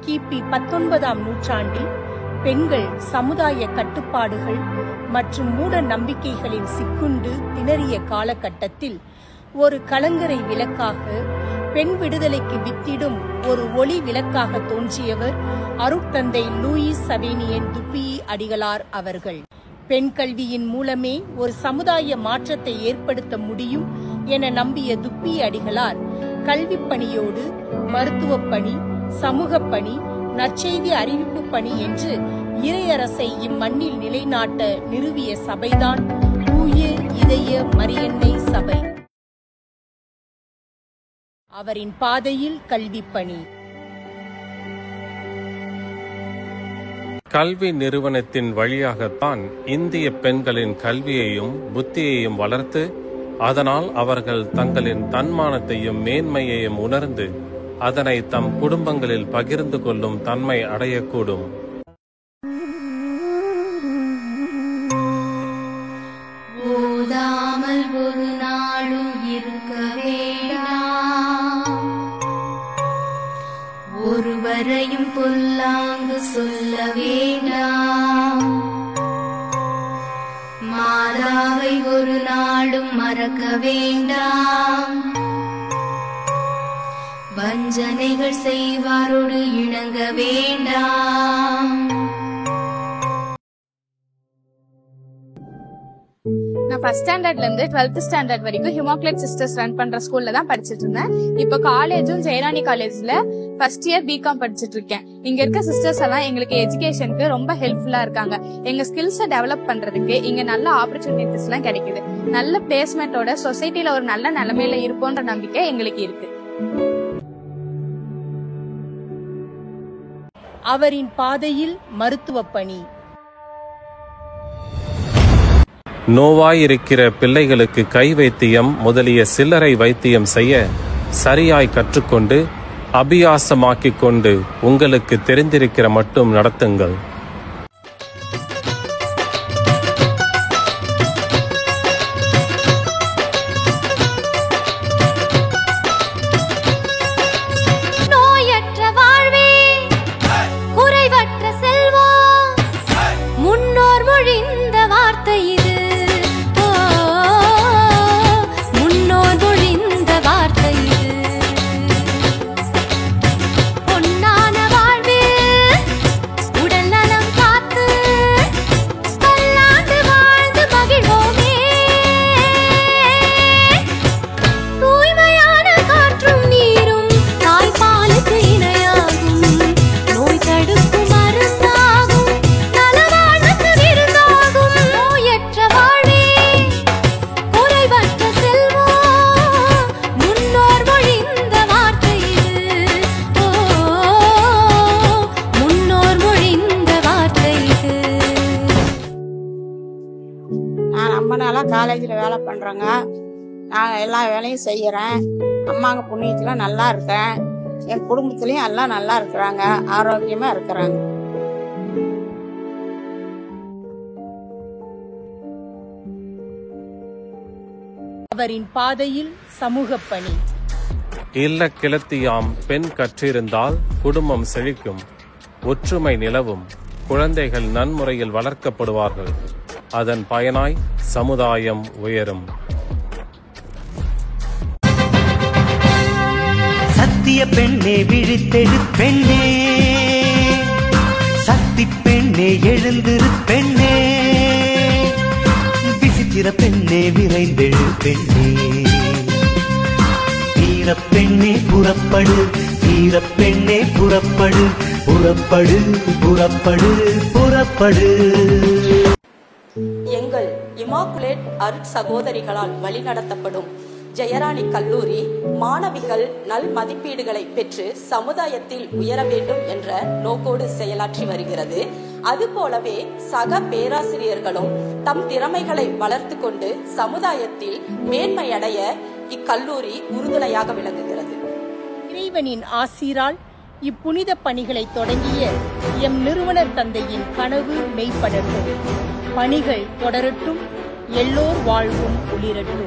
கிபி 19ஆம் நூற்றாண்டில் பெண்கள் சமுதாய கட்டுப்பாடுகள் மற்றும் மூட நம்பிக்கைகளின் சிக்குண்டு திணறிய காலகட்டத்தில் ஒரு கலங்கரை விளக்காக, பெண் விடுதலைக்கு வித்திடும் ஒரு ஒளி விளக்காக தோன்றியவர் அருட்தந்தை லூயிஸ் சவேனியன் துப்பியி அடிகளார் அவர்கள். பெண் கல்வியின் மூலமே ஒரு சமுதாய மாற்றத்தை ஏற்படுத்த முடியும் என நம்பிய துப்பியி அடிகளார் கல்வி பணியோடு மருத்துவப் பணி, சமூகப் பணி, நற்செய்தி அறிவிப்பு பணி என்று இறையரசை இம்மண்ணில் நிலைநாட்ட நிறுவிய சபைதான் தூய இதய மரியன்னை சபை. அவரின் பாதையில் கல்வி பணி. கல்வி நிறுவனத்தின் வழியாகத்தான் இந்திய பெண்களின் கல்வியையும் புத்தியையும் வளர்த்து, அதனால் அவர்கள் தங்களின் தன்மானத்தையும் மேன்மையையும் உணர்ந்து அதனை தம் குடும்பங்களில் பகிர்ந்து கொள்ளும் தன்மை அடையக்கூடும். ஓதாமல் ஒரு நாளும் இருக்க வேண்டாம், ஒருவரையும் பொல்லாங்கு சொல்ல வேண்டாம், மாதாவை ஒரு நாளும் மறக்க வேண்டாம், வஞ்சனைகள் செய்வாரோடு இணங்க வேண்டாம். நான் ஃபர்ஸ்ட் ஸ்டாண்டர்ட்ல இருந்து 12th ஸ்டாண்டர்ட் வரைக்கும் ஹிமோக்லேட் சிஸ்டர்ஸ் ரன் பண்ற ஸ்கூல்ல தான் படிச்சிட்டு இருந்தேன். இப்போ காலேஜும் ஜெயராணி காலேஜ்ல ஃபர்ஸ்ட் இயர் பிகாம் படிச்சிட்டு இருக்கேன். இங்க இருக்க சிஸ்டர்ஸ் எல்லாம் எங்களுக்கு எஜுகேஷனுக்கு ரொம்ப ஹெல்ப்ஃபுல்லா இருக்காங்க. எங்க ஸ்கில்ஸை டெவலப் பண்றதுக்கு இங்க நல்ல ஆப்பர்ச்சுனிட்டிஸ் எல்லாம் கிடைக்குது. நல்ல பிளேஸ்மெண்டோட சொசைட்டில ஒரு நல்ல நிலைமையில இருப்போன்ற நம்பிக்கை எங்களுக்கு இருக்கு. அவரின் பாதையில் மருத்துவ பணி. நோவாயிருக்கிற பிள்ளைகளுக்கு கை வைத்தியம் முதலிய சில்லறை வைத்தியம் செய்ய சரியாய் கற்றுக்கொண்டு அபியாசமாக்கிக் கொண்டு உங்களுக்கு தெரிந்திருக்கிற மட்டும் நடத்துங்கள். காலேஜில் வேலை பண்ணுறேங்க. நான் எல்லா வேலையும் செய்கிறேன். அம்மாங்க புண்ணியத்துல நல்லா இருக்கேன். என் குடும்பத்துலேயும் எல்லாம் நல்லா இருக்கிறாங்க, ஆரோக்கியமாக இருக்கிறாங்க. அவரின் பாதையில் சமூக பணி. இல்ல கிளத்தியாம் பெண் கற்றிருந்தால் குடும்பம் செழிக்கும், ஒற்றுமை நிலவும், குழந்தைகள் நன்முறையில் வளர்க்கப்படுவார்கள், அதன் பயனாய் சமுதாயம் உயரும். சத்திய பெண்ணே விழித்தெழு பெண்ணே, சக்தி பெண்ணே எழுந்திரு பெண்ணே, விசித்திர பெண்ணே விரைந்தெழு பெண்ணே, வீர பெண்ணே புறப்படு, வீர பெண்ணே புறப்படு, புறப்படு புறப்படு புறப்படு. எங்கள் இமாக்குலேட் அருட் சகோதரிகளால் வழிநடத்தப்படும் ஜெயராணி கல்லூரி மாணவிகள் நல் மதிப்பீடுகளை பெற்று சமுதாயத்தில் உயர வேண்டும் என்ற நோக்கோடு செயலாற்றி வருகிறது. அதுபோலவே சக பேராசிரியர்களும் தம் திறமைகளை வளர்த்து கொண்டு சமுதாயத்தில் மேன்மையடைய இக்கல்லூரி உறுதுணையாக விளங்குகிறது. இறைவனின் ஆசீரால் இப்புனித பணிகளை தொடங்கிய எம் நிறுவனர் தந்தையின் கனவு மெய்ப்படட்டும். பணிகள் தொடரட்டும். எல்லோர் வாழ்வும் ஒளிரட்டும்.